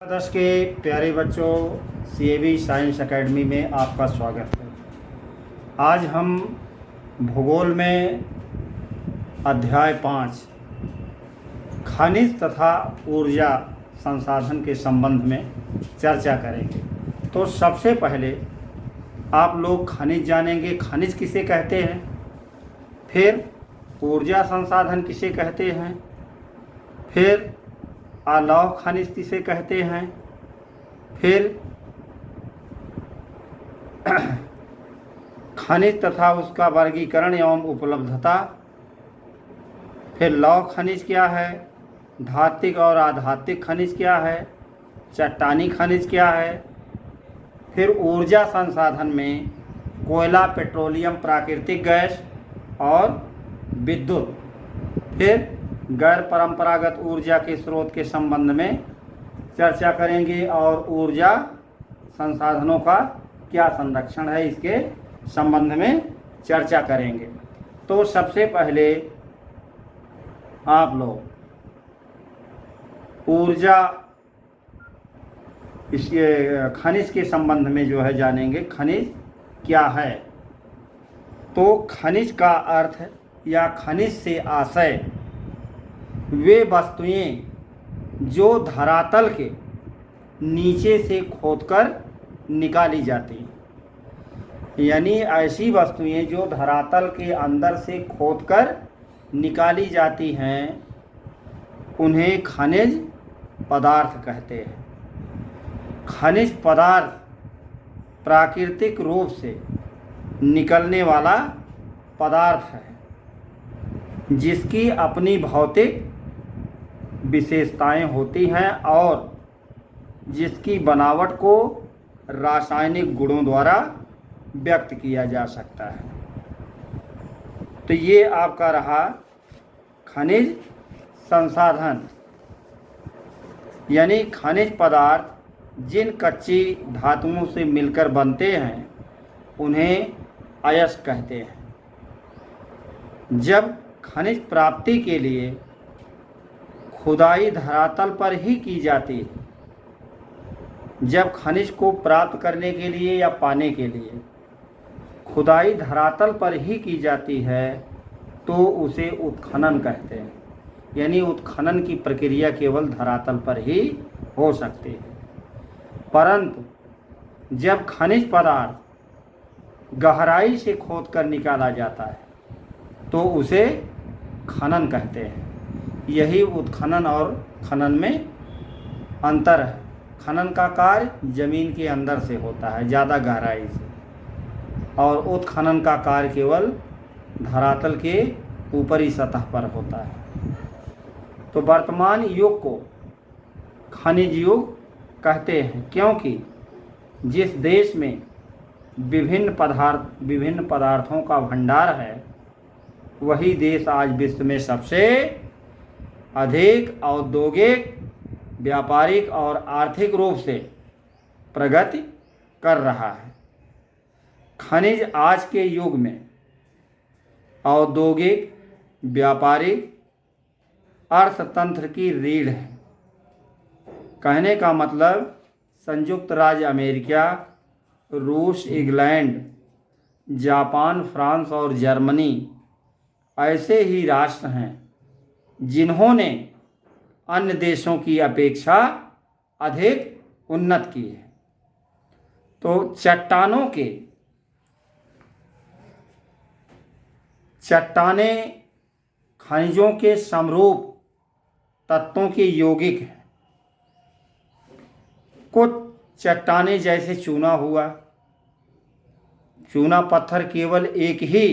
दस के प्यारे बच्चों, सीएवी साइंस एकेडमी में आपका स्वागत है। आज हम भूगोल में अध्याय 5 खनिज तथा ऊर्जा संसाधन के संबंध में चर्चा करेंगे। तो सबसे पहले आप लोग खनिज जानेंगे, खनिज किसे कहते हैं, फिर ऊर्जा संसाधन किसे कहते हैं, फिर अलौह खनिज किसे कहते हैं, फिर खनिज तथा उसका वर्गीकरण एवं उपलब्धता, फिर लौह खनिज क्या है, धात्विक और अधात्विक खनिज क्या है, चट्टानी खनिज क्या है, फिर ऊर्जा संसाधन में कोयला, पेट्रोलियम, प्राकृतिक गैस और विद्युत, फिर गैर परंपरागत ऊर्जा के स्रोत के संबंध में चर्चा करेंगे और ऊर्जा संसाधनों का क्या संरक्षण है इसके संबंध में चर्चा करेंगे। तो सबसे पहले आप लोग ऊर्जा इसके खनिज के संबंध में जो है जानेंगे, खनिज क्या है। तो खनिज का अर्थ या खनिज से आशय वे वस्तुएं जो धरातल के नीचे से खोदकर निकाली जाती हैं, यानी ऐसी वस्तुएं जो धरातल के अंदर से खोदकर निकाली जाती हैं उन्हें खनिज पदार्थ कहते हैं। खनिज पदार्थ प्राकृतिक रूप से निकलने वाला पदार्थ है जिसकी अपनी भौतिक विशेषताएं होती हैं और जिसकी बनावट को रासायनिक गुणों द्वारा व्यक्त किया जा सकता है। तो ये आपका रहा खनिज संसाधन, यानी खनिज पदार्थ जिन कच्ची धातुओं से मिलकर बनते हैं उन्हें अयस्क कहते हैं। जब खनिज प्राप्ति के लिए खुदाई धरातल पर ही की जाती है, जब खनिज को प्राप्त करने के लिए या पाने के लिए खुदाई धरातल पर ही की जाती है तो उसे उत्खनन कहते हैं, यानी उत्खनन की प्रक्रिया केवल धरातल पर ही हो सकती है। परंतु जब खनिज पदार्थ गहराई से खोदकर निकाला जाता है तो उसे खनन कहते हैं। यही उत्खनन और खनन में अंतर है। खनन का कार्य जमीन के अंदर से होता है ज़्यादा गहराई से, और उत्खनन का कार्य केवल धरातल के ऊपरी सतह पर होता है। तो वर्तमान युग को खनिज युग कहते हैं क्योंकि जिस देश में विभिन्न पदार्थों का भंडार है वही देश आज विश्व में सबसे अधिक औद्योगिक, व्यापारिक और आर्थिक रूप से प्रगति कर रहा है। खनिज आज के युग में औद्योगिक, व्यापारिक अर्थतंत्र की रीढ़ है। कहने का मतलब संयुक्त राज्य अमेरिका, रूस, इंग्लैंड, जापान, फ्रांस और जर्मनी ऐसे ही राष्ट्र हैं जिन्होंने अन्य देशों की अपेक्षा अधिक उन्नत की है। तो चट्टानें खनिजों के समरूप तत्वों के यौगिक हैं। कुछ चट्टानें जैसे चूना हुआ, चूना पत्थर केवल एक ही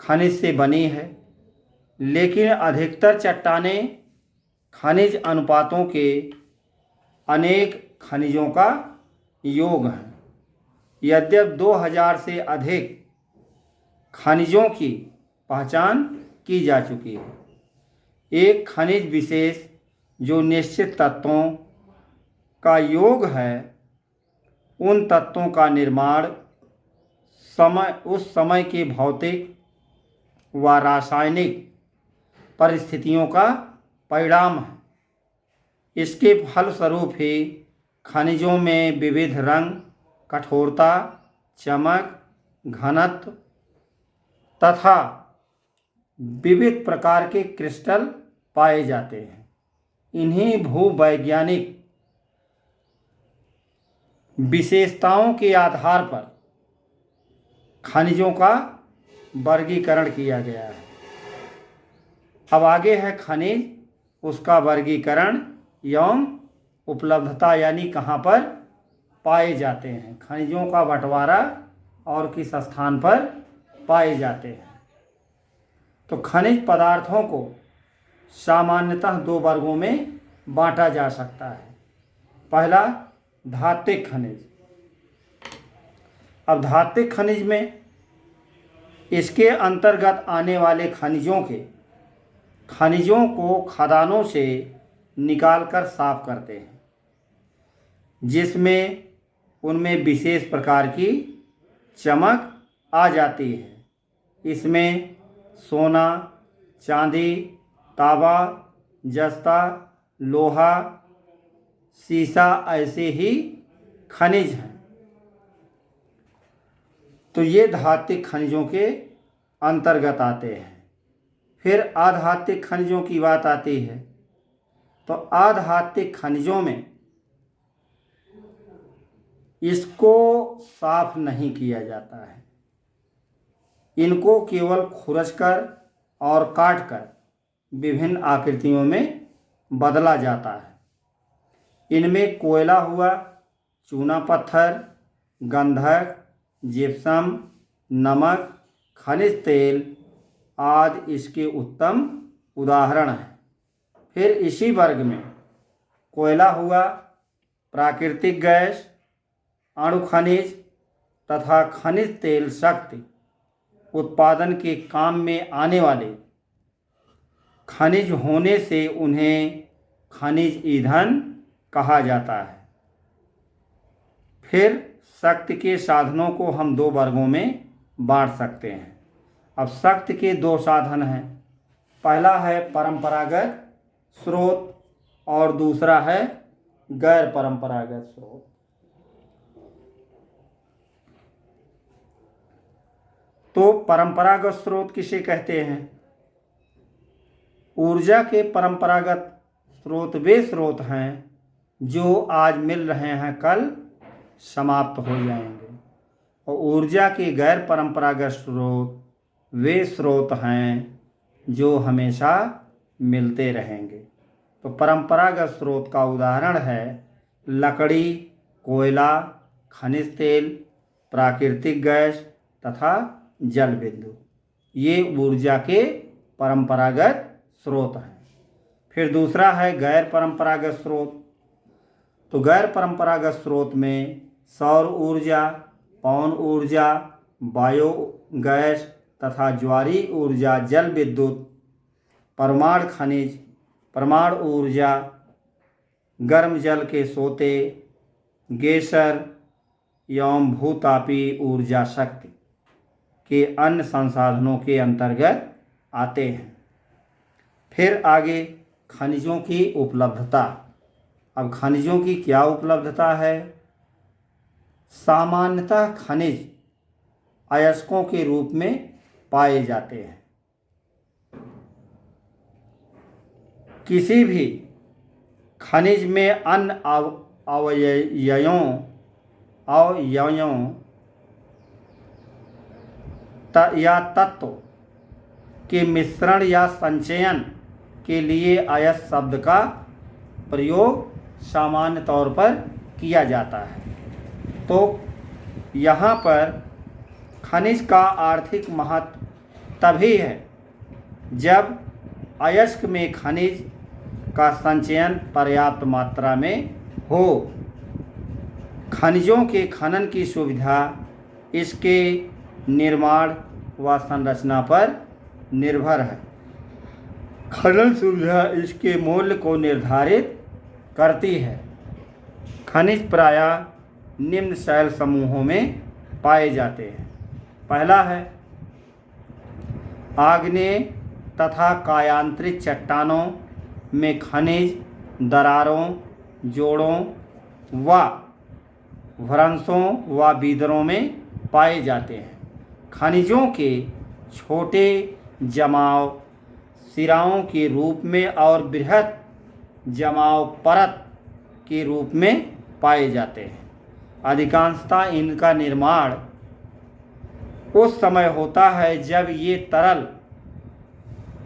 खनिज से बनी है, लेकिन अधिकतर चट्टानें खनिज अनुपातों के अनेक खनिजों का योग है। यद्यपि 2000 से अधिक खनिजों की पहचान की जा चुकी है। एक खनिज विशेष जो निश्चित तत्वों का योग है, उन तत्वों का निर्माण उस समय के भौतिक व रासायनिक परिस्थितियों का परिणाम है। इसके फलस्वरूप ही खनिजों में विविध रंग, कठोरता, चमक, घनत्व तथा विविध प्रकार के क्रिस्टल पाए जाते हैं। इन्हीं भूवैज्ञानिक विशेषताओं के आधार पर खनिजों का वर्गीकरण किया गया है। अब आगे है खनिज, उसका वर्गीकरण एवं उपलब्धता, यानी कहाँ पर पाए जाते हैं। खनिजों का बंटवारा और किस स्थान पर पाए जाते हैं। तो खनिज पदार्थों को सामान्यतः दो वर्गों में बांटा जा सकता है। पहला धात्विक खनिज। अब धात्विक खनिज में इसके अंतर्गत आने वाले खनिजों को खदानों से निकालकर साफ करते हैं, जिसमें उनमें विशेष प्रकार की चमक आ जाती है। इसमें सोना, चांदी, तांबा, जस्ता, लोहा, सीसा ऐसे ही खनिज हैं। तो ये धात्विक खनिजों के अंतर्गत आते हैं। फिर अधात्विक खनिजों की बात आती है। तो अधात्विक खनिजों में इसको साफ नहीं किया जाता है। इनको केवल खुरचकर और काटकर विभिन्न आकृतियों में बदला जाता है। इनमें कोयला हुआ, चूना पत्थर, गंधक, जिप्सम, नमक, खनिज तेल आदि इसके उत्तम उदाहरण हैं। फिर इसी वर्ग में कोयला हुआ, प्राकृतिक गैस, अणु खनिज तथा खनिज तेल शक्ति उत्पादन के काम में आने वाले खनिज होने से उन्हें खनिज ईंधन कहा जाता है। फिर शक्ति के साधनों को हम दो वर्गों में बांट सकते हैं। अब शक्ति के दो साधन हैं। पहला है परंपरागत स्रोत और दूसरा है गैर परंपरागत स्रोत। तो परंपरागत स्रोत किसे कहते हैं? ऊर्जा के परंपरागत स्रोत वे स्रोत हैं जो आज मिल रहे हैं, कल समाप्त हो जाएंगे। और ऊर्जा के गैर परंपरागत स्रोत वे स्रोत हैं जो हमेशा मिलते रहेंगे। तो परंपरागत स्रोत का उदाहरण है लकड़ी, कोयला, खनिज तेल, प्राकृतिक गैस तथा जल विद्युत। ये ऊर्जा के परंपरागत स्रोत हैं। फिर दूसरा है गैर परंपरागत स्रोत। तो गैर परंपरागत स्रोत में सौर ऊर्जा, पवन ऊर्जा, बायो गैस तथा ज्वारीय ऊर्जा, जल विद्युत, परमाणु खनिज, परमाणु ऊर्जा, गर्म जल के सोते, गेसर एवं भूतापीय ऊर्जा शक्ति के अन्य संसाधनों के अंतर्गत आते हैं। फिर आगे खनिजों की उपलब्धता। अब खनिजों की क्या उपलब्धता है? सामान्यतः खनिज अयस्कों के रूप में पाए जाते हैं। किसी भी खनिज में अन्य अवयवों या तत्व के मिश्रण या संचयन के लिए अयस्क शब्द का प्रयोग सामान्य तौर पर किया जाता है। तो यहाँ पर खनिज का आर्थिक महत्व तभी है जब अयस्क में खनिज का संचयन पर्याप्त मात्रा में हो। खनिजों के खनन की सुविधा इसके निर्माण व संरचना पर निर्भर है। खनन सुविधा इसके मूल्य को निर्धारित करती है। खनिज प्रायः निम्न शैल समूहों में पाए जाते हैं। पहला है आग्नेय तथा कायांतरित चट्टानों में खनिज दरारों, जोड़ों व भ्रंशों व बीदरों में पाए जाते हैं। खनिजों के छोटे जमाव सिराओं के रूप में और बृहद जमाव परत के रूप में पाए जाते हैं। अधिकांशतः इनका निर्माण उस समय होता है जब ये तरल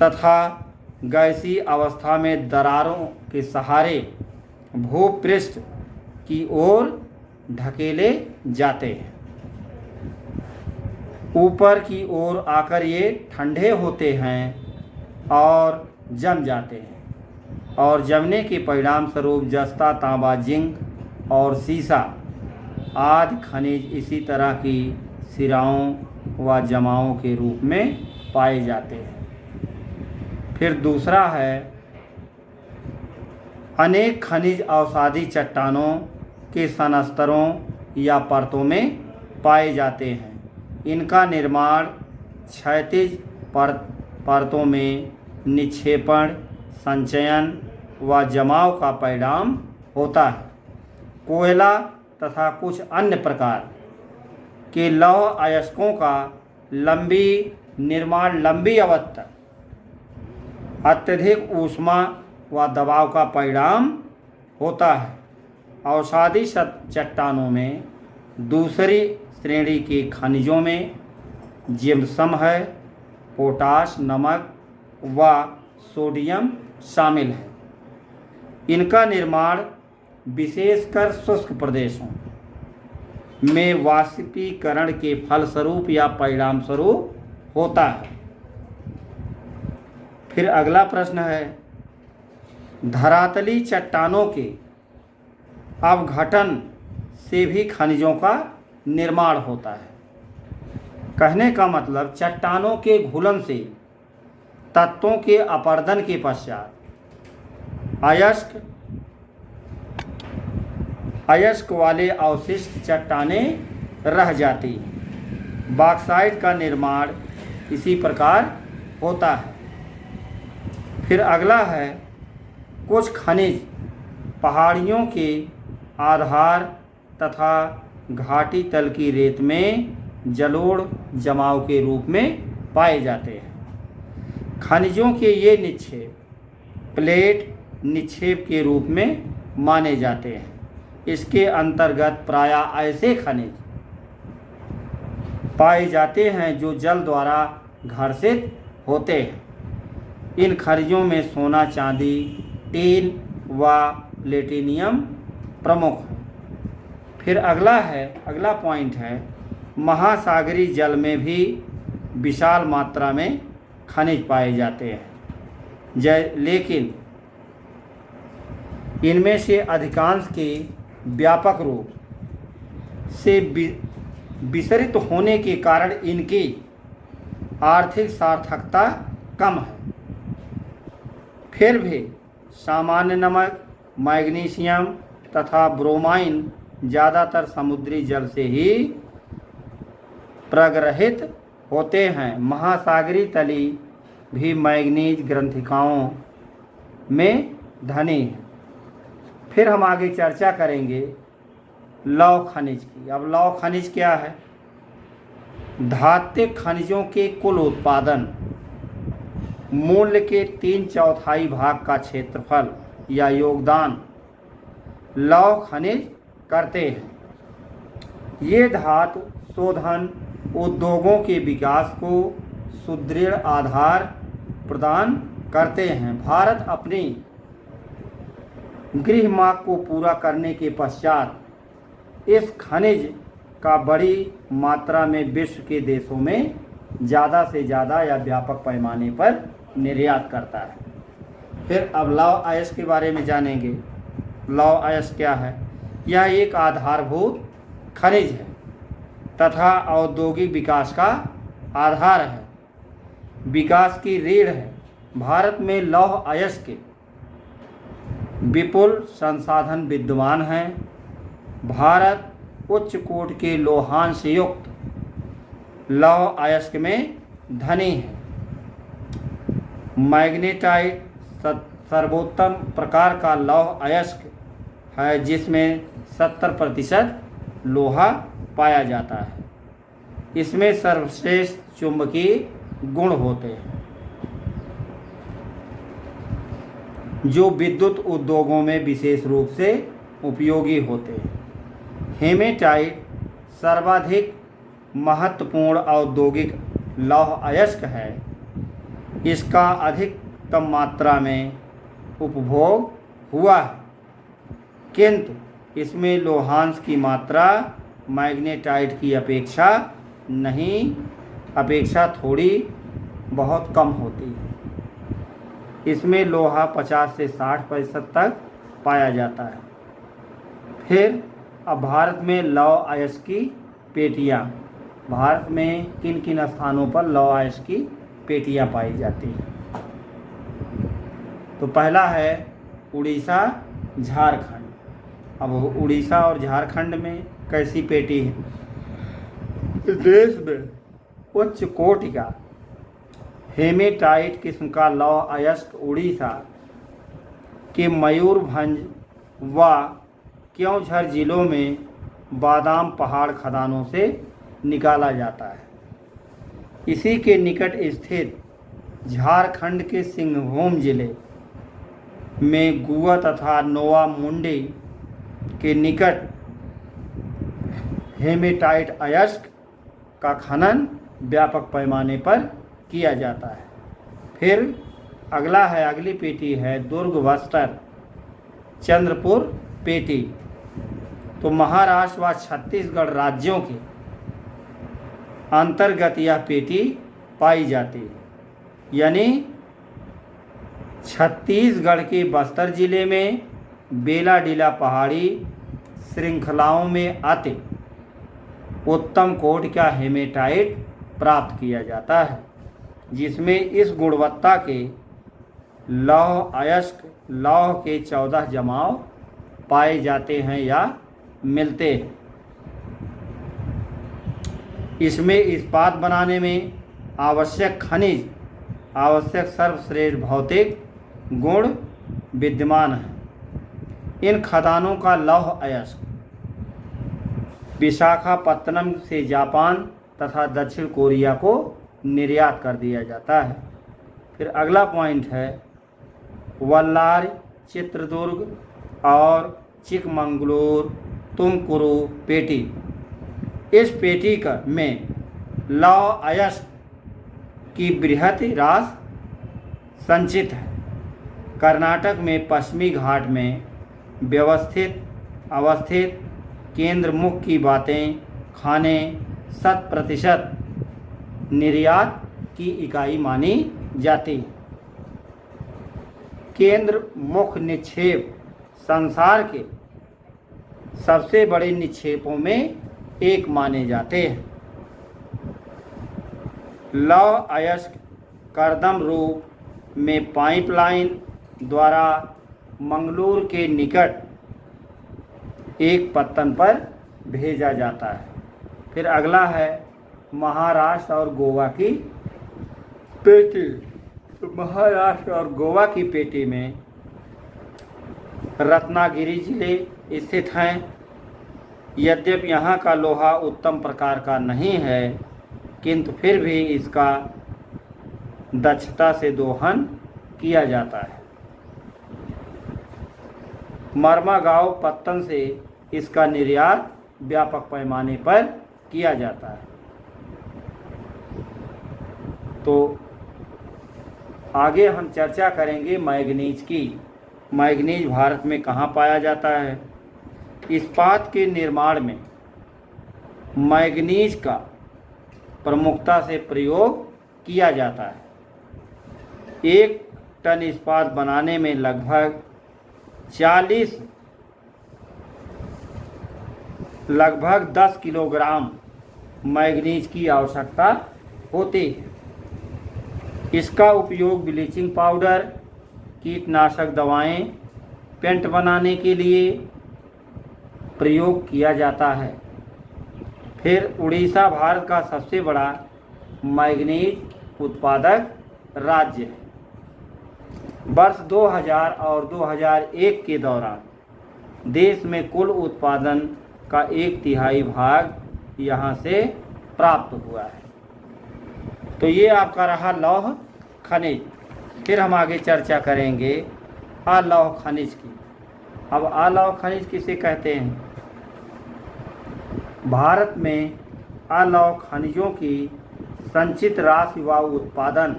तथा गैसीय अवस्था में दरारों के सहारे भूपृष्ठ की ओर ढकेले जाते हैं। ऊपर की ओर आकर ये ठंडे होते हैं और जम जाते हैं और जमने के परिणाम स्वरूप जस्ता, तांबा, जिंक और सीसा आदि खनिज इसी तरह की सिराओं व जमाओं के रूप में पाए जाते हैं। फिर दूसरा है, अनेक खनिज अवसादी चट्टानों के सनस्तरों या परतों में पाए जाते हैं। इनका निर्माण क्षैतिज परतों में निक्षेपण, संचयन व जमाव का परिणाम होता है। कोयला तथा कुछ अन्य प्रकार के लौह अयस्कों का निर्माण लंबी अवधि तक अत्यधिक ऊष्मा व दबाव का परिणाम होता है। अवसादी चट्टानों में दूसरी श्रेणी के खनिजों में जिप्सम है, पोटाश, नमक व सोडियम शामिल है। इनका निर्माण विशेषकर शुष्क प्रदेशों में वाष्पीकरण के फलस्वरूप या परिणाम स्वरूप होता है। फिर अगला प्रश्न है, धरातली चट्टानों के अपघटन से भी खनिजों का निर्माण होता है। कहने का मतलब चट्टानों के घुलन से तत्वों के अपर्दन के पश्चात अयस्क वाले अवशिष्ट चट्टानें रह जाती हैं। बॉक्साइट का निर्माण इसी प्रकार होता है। फिर अगला है, कुछ खनिज पहाड़ियों के आधार तथा घाटी तल की रेत में जलोढ़ जमाव के रूप में पाए जाते हैं। खनिजों के ये निक्षेप प्लेट निक्षेप के रूप में माने जाते हैं। इसके अंतर्गत प्रायः ऐसे खनिज पाए जाते हैं जो जल द्वारा घर्षित होते हैं। इन खनिजों में सोना, चांदी, टीन व प्लेटिनियम प्रमुख है। फिर अगला पॉइंट है, महासागरीय जल में भी विशाल मात्रा में खनिज पाए जाते हैं। लेकिन इनमें से अधिकांश के व्यापक रूप से विसरित होने के कारण इनकी आर्थिक सार्थकता कम है। फिर भी सामान्य नमक, मैग्नीशियम तथा ब्रोमाइन ज़्यादातर समुद्री जल से ही प्रग्रहित होते हैं। महासागरीय तली भी मैग्नीज ग्रंथिकाओं में धनी है। फिर हम आगे चर्चा करेंगे लौह खनिज की। अब लौह खनिज क्या है? धात्विक खनिजों के कुल उत्पादन मूल्य के 3/4 भाग का क्षेत्रफल या योगदान लौह खनिज करते हैं। ये धातु शोधन उद्योगों के विकास को सुदृढ़ आधार प्रदान करते हैं। भारत अपनी गृह मांग को पूरा करने के पश्चात इस खनिज का बड़ी मात्रा में विश्व के देशों में ज़्यादा से ज़्यादा या व्यापक पैमाने पर निर्यात करता है। फिर अब लौह अयस्क के बारे में जानेंगे। लौह अयस्क क्या है? यह एक आधारभूत खनिज है तथा औद्योगिक विकास का आधार है, विकास की रीढ़ है। भारत में लौह अयस्क के विपुल संसाधन विद्यमान हैं। भारत उच्च कोटि के लोहांश युक्त लौह अयस्क में धनी है। मैग्नेटाइट, सर्वोत्तम प्रकार का लौह अयस्क है जिसमें 70% लोहा पाया जाता है। इसमें सर्वश्रेष्ठ चुंबकीय गुण होते हैं जो विद्युत उद्योगों में विशेष रूप से उपयोगी होते हैं। हेमेटाइट सर्वाधिक महत्वपूर्ण औद्योगिक लौह अयस्क है। इसका अधिकतम मात्रा में उपभोग हुआ है, किंतु इसमें लोहांश की मात्रा मैग्नेटाइट की अपेक्षा थोड़ी बहुत कम होती है। इसमें लोहा 50 से 60% तक पाया जाता है। फिर अब भारत में लौह अयस्क की पेटियाँ, भारत में किन किन स्थानों पर लौह अयस्क की पेटियाँ पाई जाती हैं? तो पहला है उड़ीसा, झारखंड। अब उड़ीसा और झारखंड में कैसी पेटी है? इस देश में उच्च कोटि का हेमेटाइट किस्म का लौह अयस्क उड़ीसा के मयूरभंज व क्योंझर जिलों में बादाम पहाड़ खदानों से निकाला जाता है। इसी के निकट स्थित झारखंड के सिंहभूम जिले में गुआ तथा नोवा मुंडी के निकट हेमेटाइट अयस्क का खनन व्यापक पैमाने पर किया जाता है। फिर अगली पेटी है दुर्ग, बस्तर, चंद्रपुर पेटी। तो महाराष्ट्र व छत्तीसगढ़ राज्यों के अंतर्गत यह पेटी पाई जाती है। यानी छत्तीसगढ़ के बस्तर जिले में बेलाडीला पहाड़ी श्रृंखलाओं में अति उत्तम कोटि का हेमेटाइट प्राप्त किया जाता है, जिसमें इस गुणवत्ता के लौह के 14 जमाव पाए जाते हैं या मिलते हैं। इसमें इस्पात बनाने में आवश्यक सर्वश्रेष्ठ भौतिक गुण विद्यमान है। इन खदानों का लौह अयस्क विशाखापत्तनम से जापान तथा दक्षिण कोरिया को निर्यात कर दिया जाता है। फिर अगला पॉइंट है वल्लार, चित्रदुर्ग और चिकमंगलूर तुमकुरू पेटी। इस पेटी में लौह अयस्क की बृहत राशि संचित है। कर्नाटक में पश्चिमी घाट में अवस्थित केंद्र मुख की बातें खाने 100% निर्यात की इकाई मानी जाती है। केंद्र मुख निक्षेप संसार के सबसे बड़े निक्षेपों में एक माने जाते हैं। लौह अयस्क करदम रूप में पाइपलाइन द्वारा मंगलूर के निकट एक पत्तन पर भेजा जाता है। फिर अगला है महाराष्ट्र और गोवा की पेटी। तो महाराष्ट्र और गोवा की पेटी में रत्नागिरी जिले स्थित हैं। यद्यपि यहाँ का लोहा उत्तम प्रकार का नहीं है, किंतु फिर भी इसका दक्षता से दोहन किया जाता है। मरमागांव पत्तन से इसका निर्यात व्यापक पैमाने पर किया जाता है। तो आगे हम चर्चा करेंगे मैग्नीज की। मैग्नीज भारत में कहाँ पाया जाता है? इस्पात के निर्माण में मैग्नीज का प्रमुखता से प्रयोग किया जाता है। 1 टन इस्पात बनाने में लगभग 10 किलोग्राम मैग्नीज की आवश्यकता होती है। इसका उपयोग ब्लीचिंग पाउडर, कीटनाशक दवाएं, पेंट बनाने के लिए प्रयोग किया जाता है। फिर उड़ीसा भारत का सबसे बड़ा मैग्नीज उत्पादक राज्य है। वर्ष 2000 और 2001 के दौरान देश में कुल उत्पादन का 1/3 भाग यहाँ से प्राप्त हुआ है। तो ये आपका रहा लौह खनिज। फिर हम आगे चर्चा करेंगे अलौह खनिज की। अब अलौह खनिज किसे कहते हैं? भारत में अलौह खनिजों की संचित राशि व उत्पादन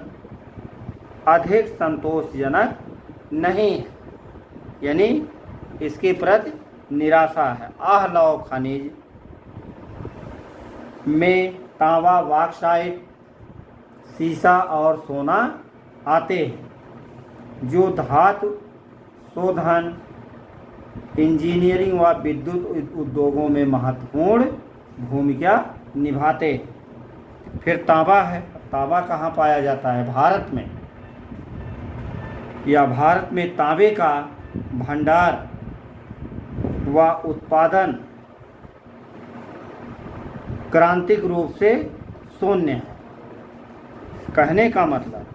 अधिक संतोषजनक नहीं है, यानी इसके प्रति निराशा है। अलौह खनिज में तांबा, बॉक्साइट, सीसा और सोना आते हैं, जो धातु शोधन, इंजीनियरिंग व विद्युत उद्योगों में महत्वपूर्ण भूमिका निभाते हैं। फिर तांबा है। तांबा कहाँ पाया जाता है? भारत में। या भारत में तांबे का भंडार व उत्पादन क्रांतिक रूप से शून्य है। कहने का मतलब,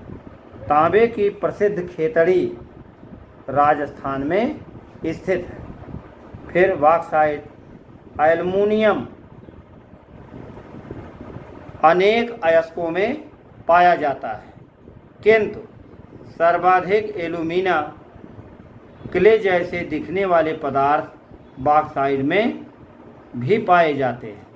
तांबे की प्रसिद्ध खेतड़ी राजस्थान में स्थित है। फिर बॉक्साइट, एल्युमिनियम अनेक अयस्कों में पाया जाता है, किंतु सर्वाधिक एल्यूमिना क्ले जैसे दिखने वाले पदार्थ बॉक्साइट में भी पाए जाते हैं।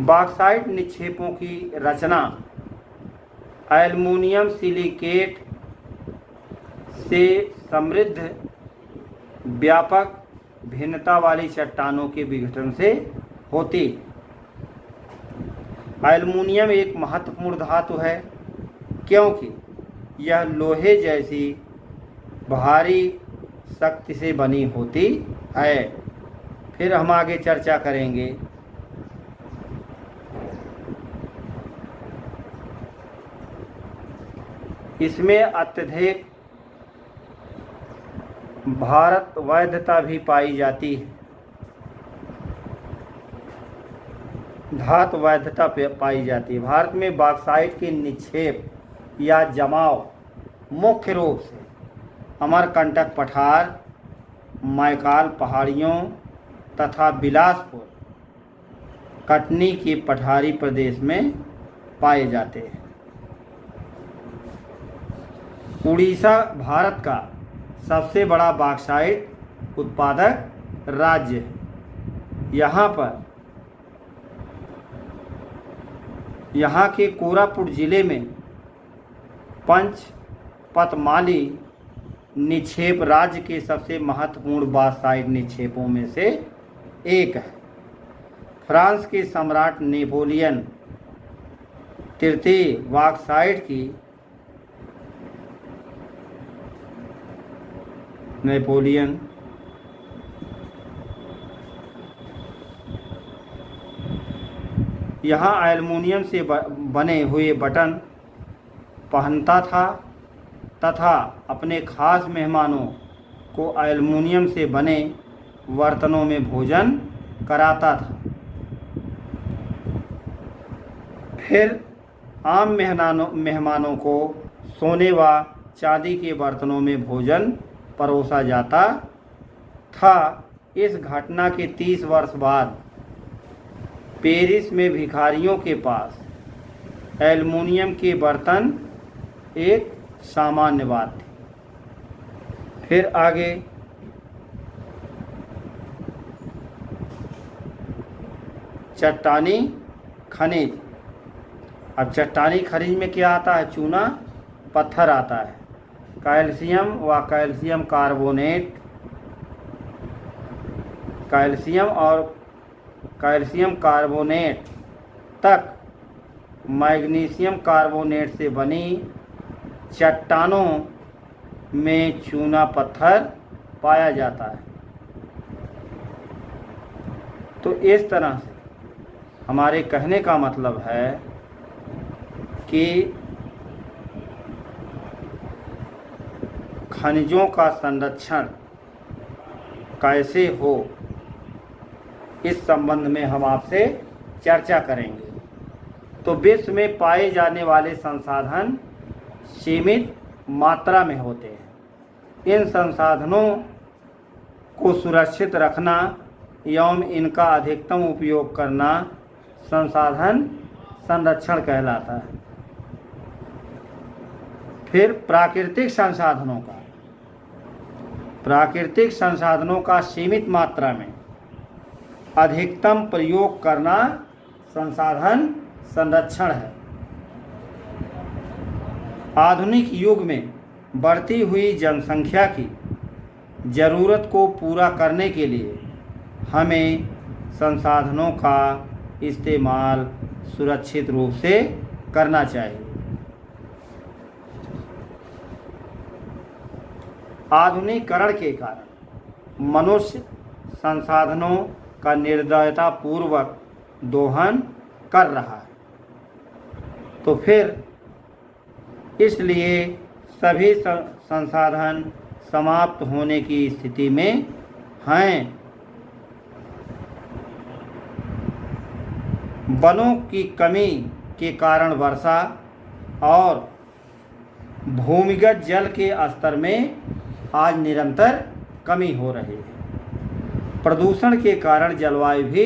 बॉक्साइट निक्षेपों की रचना एल्युमिनियम सिलिकेट से समृद्ध व्यापक भिन्नता वाली चट्टानों के विघटन से होती। एल्युमिनियम एक महत्वपूर्ण धातु है, क्योंकि यह लोहे जैसी भारी शक्ति से बनी होती है। फिर हम आगे चर्चा करेंगे इसमें अत्यधिक भारत वैधता भी पाई जाती है। धातु वैधता पाई जाती है। भारत में बॉक्साइट के निक्षेप या जमाव मुख्य रूप से अमरकंटक पठार, मैकाल पहाड़ियों तथा बिलासपुर, कटनी के पठारी प्रदेश में पाए जाते हैं। उड़ीसा भारत का सबसे बड़ा बॉक्साइट उत्पादक राज्य है। यहाँ के कोरापुट जिले में पंचपतमाली निक्षेप राज्य के सबसे महत्वपूर्ण बॉक्साइट निक्षेपों में से एक है। फ्रांस के सम्राट नेपोलियन तृतीय बॉक्साइट की यहाँ एल्युमिनियम से बने हुए बटन पहनता था तथा अपने खास मेहमानों को एल्युमिनियम से बने बर्तनों में भोजन कराता था। फिर आम मेहमानों को सोने व चांदी के बर्तनों में भोजन परोसा जाता था। इस घटना के 30 वर्ष बाद पेरिस में भिखारियों के पास एल्युमिनियम के बर्तन एक सामान्य बात थी। फिर आगे चट्टानी खनिज। अब चट्टानी खनिज में क्या आता है? चूना पत्थर आता है। कैल्शियम व कैल्शियम कार्बोनेट, कैल्शियम कार्बोनेट तक मैग्नीशियम कार्बोनेट से बनी चट्टानों में चूना पत्थर पाया जाता है। तो इस तरह से हमारे कहने का मतलब है कि खनिजों का संरक्षण कैसे हो, इस संबंध में हम आपसे चर्चा करेंगे। तो विश्व में पाए जाने वाले संसाधन सीमित मात्रा में होते हैं। इन संसाधनों को सुरक्षित रखना एवं इनका अधिकतम उपयोग करना संसाधन संरक्षण कहलाता है। फिर प्राकृतिक संसाधनों का सीमित मात्रा में अधिकतम प्रयोग करना संसाधन संरक्षण है। आधुनिक युग में बढ़ती हुई जनसंख्या की ज़रूरत को पूरा करने के लिए हमें संसाधनों का इस्तेमाल सुरक्षित रूप से करना चाहिए। आधुनिकीकरण के कारण मनुष्य संसाधनों का निर्दयतापूर्वक दोहन कर रहा है। तो फिर इसलिए सभी संसाधन समाप्त होने की स्थिति में हैं। वनों की कमी के कारण वर्षा और भूमिगत जल के स्तर में आज निरंतर कमी हो रही है। प्रदूषण के कारण जलवायु भी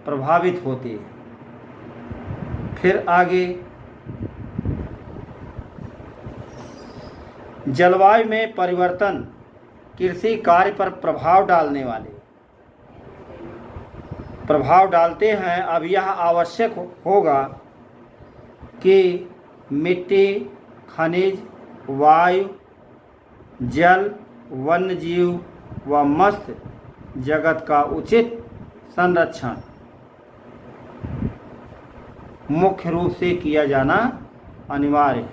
प्रभावित होती है। फिर आगे जलवायु में परिवर्तन कृषि कार्य पर प्रभाव डालते हैं। अब यह आवश्यक होगा कि मिट्टी, खनिज, वायु, जल, वन्यजीव व मत्स्य जगत का उचित संरक्षण मुख्य रूप से किया जाना अनिवार्य है।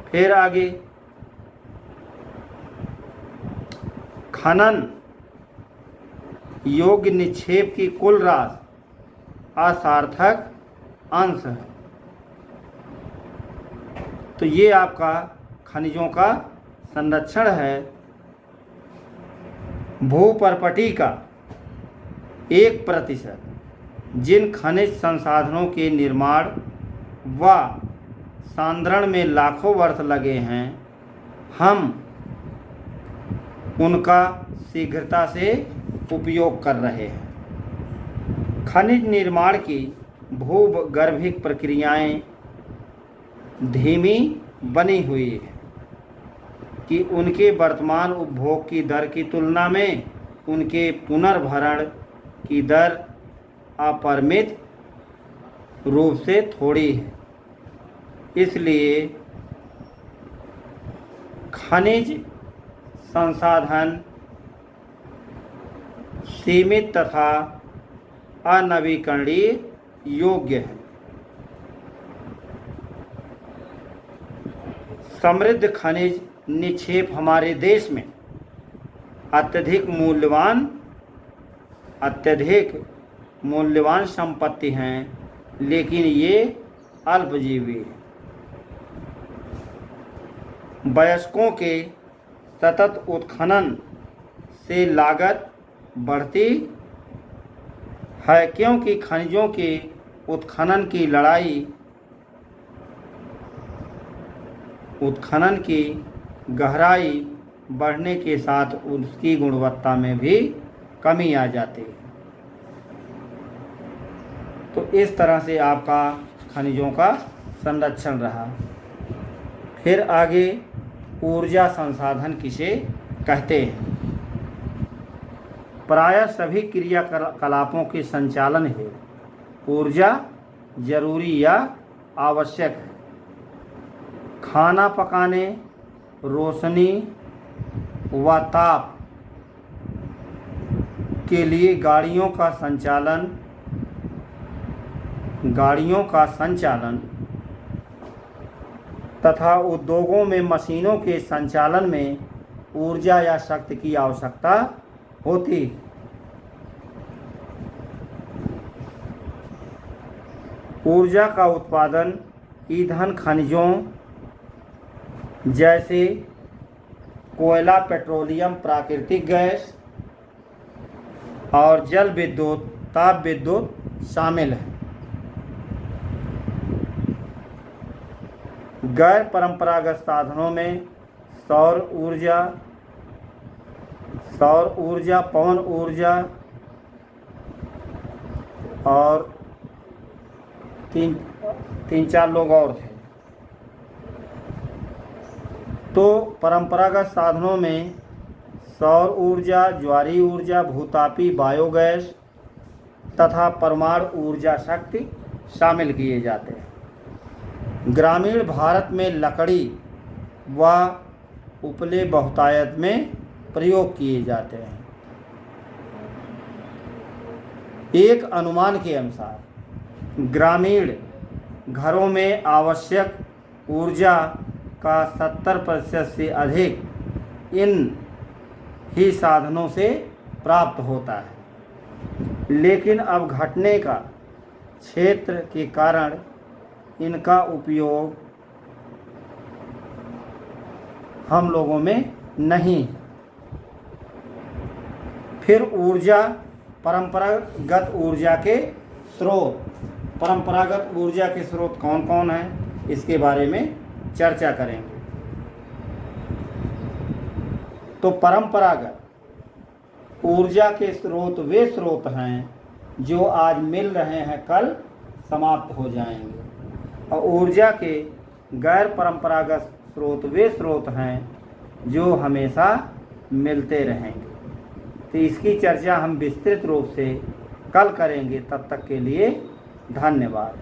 फिर आगे खनन योग्य निक्षेप की कुल राशि असार्थक अंश है। तो ये आपका खनिजों का संरक्षण है। भूपर्पटी का 1% जिन खनिज संसाधनों के निर्माण व सांद्रण में लाखों वर्ष लगे हैं, हम उनका शीघ्रता से उपयोग कर रहे हैं। खनिज निर्माण की भूगर्भिक प्रक्रियाएं धीमी बनी हुई है कि उनके वर्तमान उपभोग की दर की तुलना में उनके पुनर्भरण की दर अपरिमित रूप से थोड़ी है। इसलिए खनिज संसाधन सीमित तथा अनवीकरणीय योग्य है। समृद्ध खनिज निक्षेप हमारे देश में अत्यधिक मूल्यवान संपत्ति हैं, लेकिन ये अल्पजीवी हैं। वयस्कों के सतत उत्खनन से लागत बढ़ती है, क्योंकि खनिजों के उत्खनन की गहराई बढ़ने के साथ उसकी गुणवत्ता में भी कमी आ जाती है। तो इस तरह से आपका खनिजों का संरक्षण रहा। फिर आगे ऊर्जा संसाधन किसे कहते हैं? प्रायः सभी क्रियाकलापों के संचालन हेतु ऊर्जा जरूरी या आवश्यक है। खाना पकाने, रोशनी व ताप के लिए गाड़ियों का संचालन तथा उद्योगों में मशीनों के संचालन में ऊर्जा या शक्ति की आवश्यकता होती। ऊर्जा का उत्पादन ईंधन खनिजों जैसे कोयला, पेट्रोलियम, प्राकृतिक गैस और जल विद्युत, ताप विद्युत शामिल है। गैर परंपरागत साधनों में सौर ऊर्जा, पवन ऊर्जा और तीन चार लोग और थे। तो परंपरागत साधनों में सौर ऊर्जा, ज्वारीय ऊर्जा, भूतापी बायोगैस तथा परमाणु ऊर्जा शक्ति शामिल किए जाते हैं। ग्रामीण भारत में लकड़ी व उपले बहुतायत में प्रयोग किए जाते हैं। एक अनुमान के अनुसार ग्रामीण घरों में आवश्यक ऊर्जा का 70% से अधिक इन ही साधनों से प्राप्त होता है, लेकिन अब घटने का क्षेत्र के कारण इनका उपयोग हम लोगों में नहीं। फिर ऊर्जा, परंपरागत ऊर्जा के स्रोत। परंपरागत ऊर्जा के स्रोत कौन कौन हैं, इसके बारे में चर्चा करेंगे। तो परंपरागत ऊर्जा के स्रोत वे स्रोत हैं जो आज मिल रहे हैं, कल समाप्त हो जाएंगे। और ऊर्जा के गैर परंपरागत स्रोत वे स्रोत हैं जो हमेशा मिलते रहेंगे। तो इसकी चर्चा हम विस्तृत रूप से कल करेंगे। तब तक के लिए धन्यवाद।